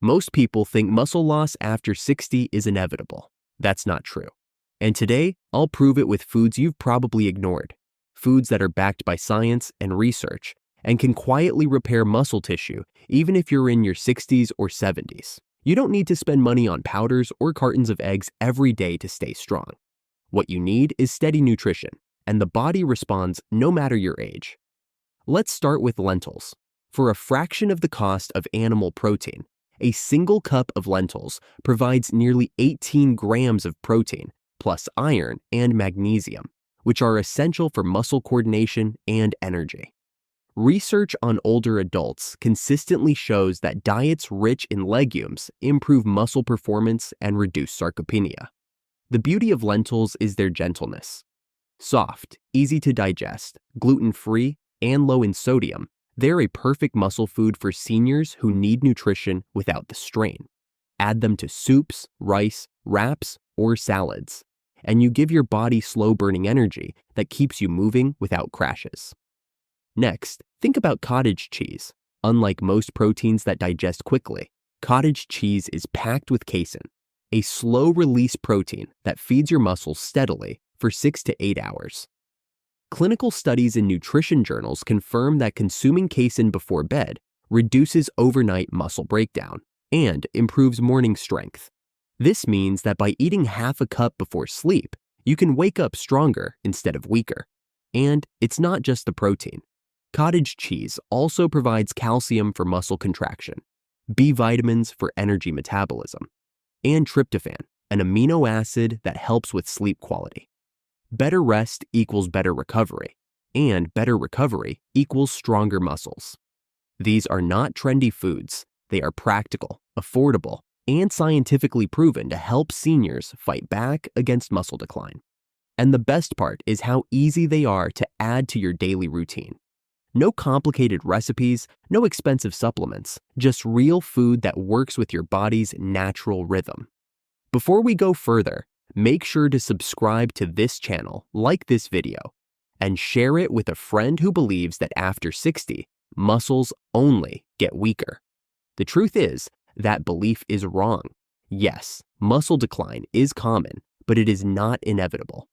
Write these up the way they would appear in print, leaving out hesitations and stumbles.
Most people think muscle loss after 60 is inevitable. That's not true. And today, I'll prove it with foods you've probably ignored. Foods that are backed by science and research and can quietly repair muscle tissue even if you're in your 60s or 70s. You don't need to spend money on powders or cartons of eggs every day to stay strong. What you need is steady nutrition, and the body responds no matter your age. Let's start with lentils. For a fraction of the cost of animal protein, a single cup of lentils provides nearly 18 grams of protein, plus iron and magnesium, which are essential for muscle coordination and energy. Research on older adults consistently shows that diets rich in legumes improve muscle performance and reduce sarcopenia. The beauty of lentils is their gentleness. Soft, easy to digest, gluten-free, and low in sodium, they're a perfect muscle food for seniors who need nutrition without the strain. Add them to soups, rice, wraps, or salads, and you give your body slow-burning energy that keeps you moving without crashes. Next, think about cottage cheese. Unlike most proteins that digest quickly, cottage cheese is packed with casein, a slow-release protein that feeds your muscles steadily for 6 to 8 hours. Clinical studies in nutrition journals confirm that consuming casein before bed reduces overnight muscle breakdown and improves morning strength. This means that by eating half a cup before sleep, you can wake up stronger instead of weaker. And it's not just the protein. Cottage cheese also provides calcium for muscle contraction, B vitamins for energy metabolism, and tryptophan, an amino acid that helps with sleep quality. Better rest equals better recovery, and better recovery equals stronger muscles. These are not trendy foods. They are practical, affordable, and scientifically proven to help seniors fight back against muscle decline. And the best part is how easy they are to add to your daily routine. No complicated recipes, no expensive supplements, just real food that works with your body's natural rhythm. Before we go further, make sure to subscribe to this channel, like this video, and share it with a friend who believes that after 60, muscles only get weaker. The truth is, that belief is wrong. Yes, muscle decline is common, but it is not inevitable.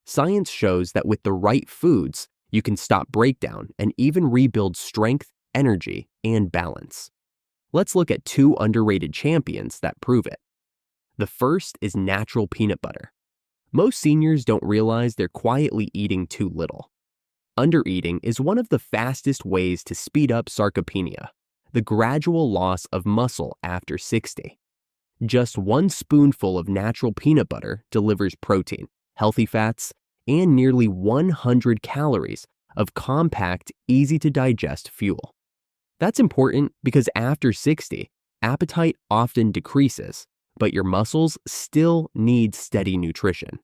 Science shows that with the right foods, you can stop breakdown and even rebuild strength, energy, and balance. Let's look at 2 underrated champions that prove it. The first is natural peanut butter. Most seniors don't realize they're quietly eating too little. Undereating is one of the fastest ways to speed up sarcopenia, the gradual loss of muscle after 60. Just 1 spoonful of natural peanut butter delivers protein, healthy fats, and nearly 100 calories of compact, easy-to-digest fuel. That's important because after 60, appetite often decreases, but your muscles still need steady nutrition.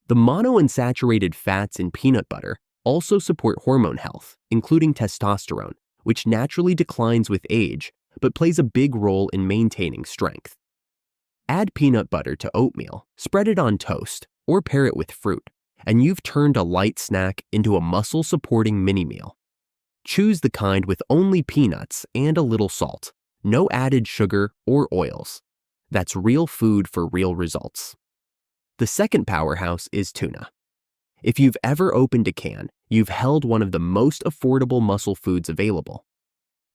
The monounsaturated fats in peanut butter also support hormone health, including testosterone, which naturally declines with age, but plays a big role in maintaining strength. Add peanut butter to oatmeal, spread it on toast, or pair it with fruit, and you've turned a light snack into a muscle-supporting mini-meal. Choose the kind with only peanuts and a little salt, no added sugar or oils. That's real food for real results. The second powerhouse is tuna. If you've ever opened a can, you've held one of the most affordable muscle foods available.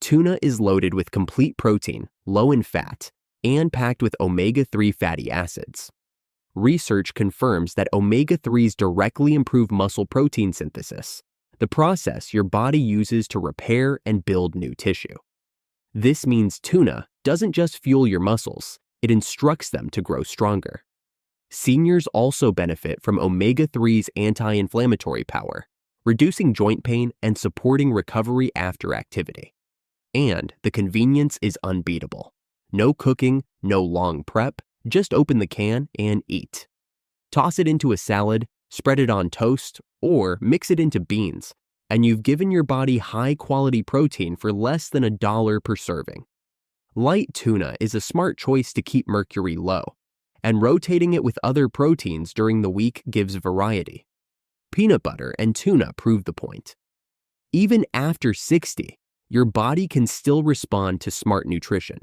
Tuna is loaded with complete protein, low in fat, and packed with omega-3 fatty acids. Research confirms that omega-3s directly improve muscle protein synthesis, the process your body uses to repair and build new tissue. This means tuna doesn't just fuel your muscles, it instructs them to grow stronger. Seniors also benefit from omega-3's anti-inflammatory power, reducing joint pain and supporting recovery after activity. And the convenience is unbeatable. No cooking, no long prep, just open the can and eat. Toss it into a salad, spread it on toast, or mix it into beans, and you've given your body high-quality protein for less than $1 per serving. Light tuna is a smart choice to keep mercury low, and rotating it with other proteins during the week gives variety. Peanut butter and tuna prove the point. Even after 60, your body can still respond to smart nutrition.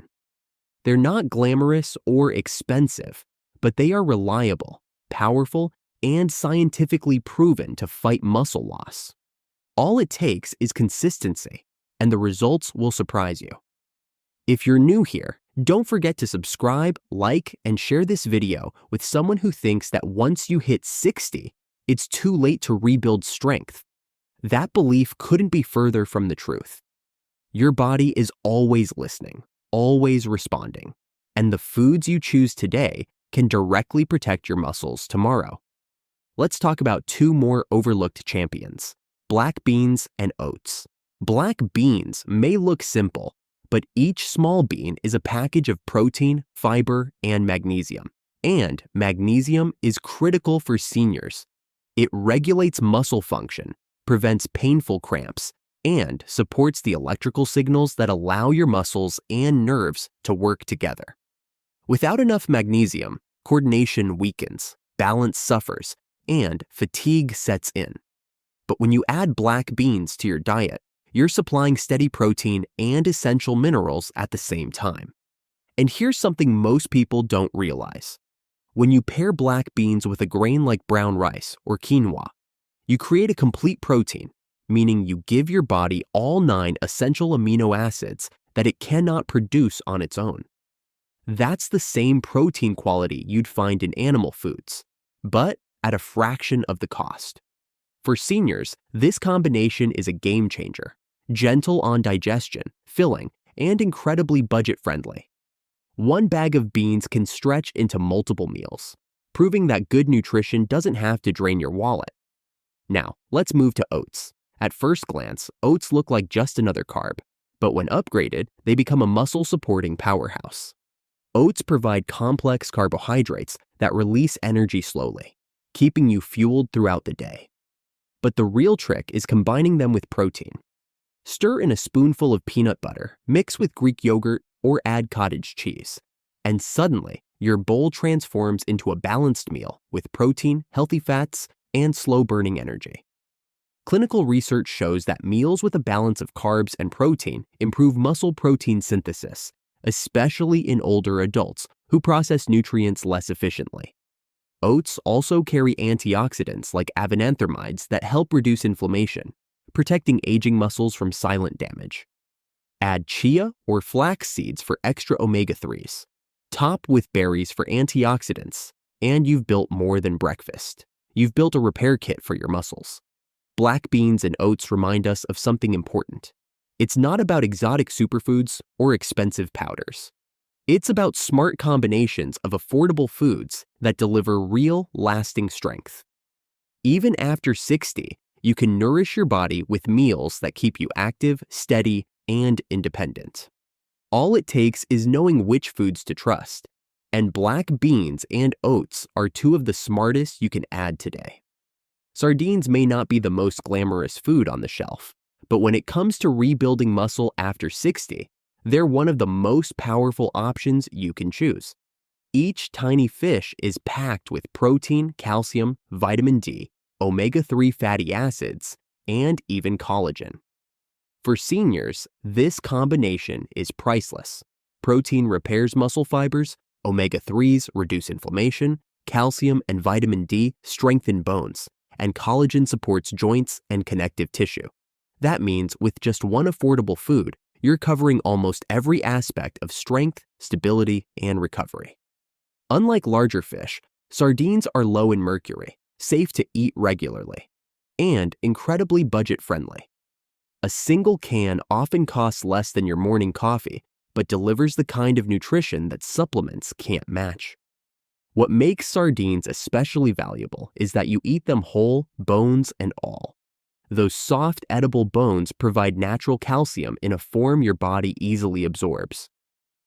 They're not glamorous or expensive, but they are reliable, powerful, and scientifically proven to fight muscle loss. All it takes is consistency, and the results will surprise you. If you're new here, don't forget to subscribe, like, and share this video with someone who thinks that once you hit 60, it's too late to rebuild strength. That belief couldn't be further from the truth. Your body is always listening, always responding, and the foods you choose today can directly protect your muscles tomorrow. Let's talk about two more overlooked champions: black beans and oats. Black beans may look simple, but each small bean is a package of protein, fiber, and magnesium. And magnesium is critical for seniors. It regulates muscle function, prevents painful cramps, and supports the electrical signals that allow your muscles and nerves to work together. Without enough magnesium, coordination weakens, balance suffers, and fatigue sets in. But when you add black beans to your diet, you're supplying steady protein and essential minerals at the same time. And here's something most people don't realize. When you pair black beans with a grain like brown rice or quinoa, you create a complete protein, meaning you give your body all 9 essential amino acids that it cannot produce on its own. That's the same protein quality you'd find in animal foods, but at a fraction of the cost. For seniors, this combination is a game changer, gentle on digestion, filling, and incredibly budget-friendly. One bag of beans can stretch into multiple meals, proving that good nutrition doesn't have to drain your wallet. Now, let's move to oats. At first glance, oats look like just another carb, but when upgraded, they become a muscle-supporting powerhouse. Oats provide complex carbohydrates that release energy slowly, keeping you fueled throughout the day. But the real trick is combining them with protein. Stir in a spoonful of peanut butter, mix with Greek yogurt, or add cottage cheese, and suddenly your bowl transforms into a balanced meal with protein, healthy fats, and slow-burning energy. Clinical research shows that meals with a balance of carbs and protein improve muscle protein synthesis, especially in older adults who process nutrients less efficiently. Oats also carry antioxidants like avenanthramides that help reduce inflammation, protecting aging muscles from silent damage. Add chia or flax seeds for extra omega-3s. Top with berries for antioxidants, and you've built more than breakfast. You've built a repair kit for your muscles. Black beans and oats remind us of something important. It's not about exotic superfoods or expensive powders. It's about smart combinations of affordable foods that deliver real, lasting strength. Even after 60, you can nourish your body with meals that keep you active, steady, and independent. All it takes is knowing which foods to trust, and black beans and oats are two of the smartest you can add today. Sardines may not be the most glamorous food on the shelf, but when it comes to rebuilding muscle after 60, they're one of the most powerful options you can choose. Each tiny fish is packed with protein, calcium, vitamin D, omega-3 fatty acids, and even collagen. For seniors, this combination is priceless. Protein repairs muscle fibers, omega-3s reduce inflammation, calcium and vitamin D strengthen bones, and collagen supports joints and connective tissue. That means with just one affordable food, you're covering almost every aspect of strength, stability, and recovery. Unlike larger fish, sardines are low in mercury, safe to eat regularly, and incredibly budget-friendly. A single can often costs less than your morning coffee, but delivers the kind of nutrition that supplements can't match. What makes sardines especially valuable is that you eat them whole, bones and all. Those soft, edible bones provide natural calcium in a form your body easily absorbs.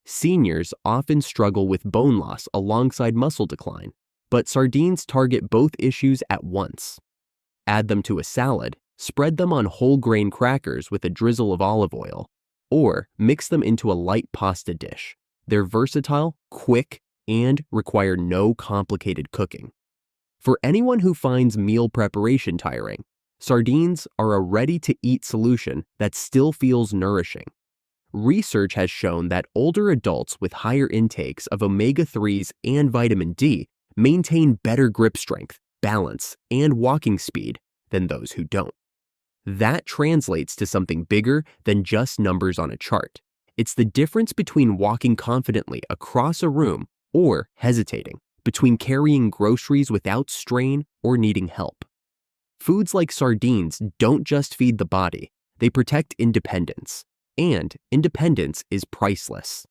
Seniors often struggle with bone loss alongside muscle decline, but sardines target both issues at once. Add them to a salad, spread them on whole grain crackers with a drizzle of olive oil, or mix them into a light pasta dish. They're versatile, quick, and require no complicated cooking. For anyone who finds meal preparation tiring, sardines are a ready-to-eat solution that still feels nourishing. Research has shown that older adults with higher intakes of omega-3s and vitamin D maintain better grip strength, balance, and walking speed than those who don't. That translates to something bigger than just numbers on a chart. It's the difference between walking confidently across a room or hesitating, between carrying groceries without strain or needing help. Foods like sardines don't just feed the body, they protect independence. And independence is priceless.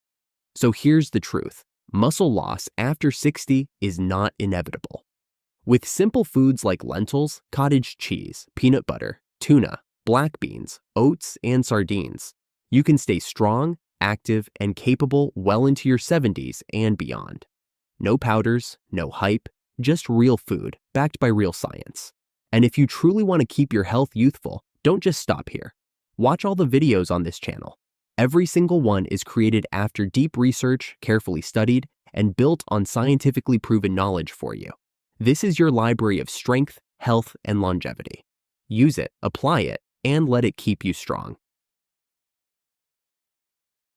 So here's the truth. Muscle loss after 60 is not inevitable. With simple foods like lentils, cottage cheese, peanut butter, tuna, black beans, oats, and sardines, you can stay strong, active, and capable well into your 70s and beyond. No powders, no hype, just real food backed by real science. And if you truly want to keep your health youthful, don't just stop here. Watch all the videos on this channel. Every single one is created after deep research, carefully studied, and built on scientifically proven knowledge for you. This is your library of strength, health, and longevity. Use it, apply it, and let it keep you strong.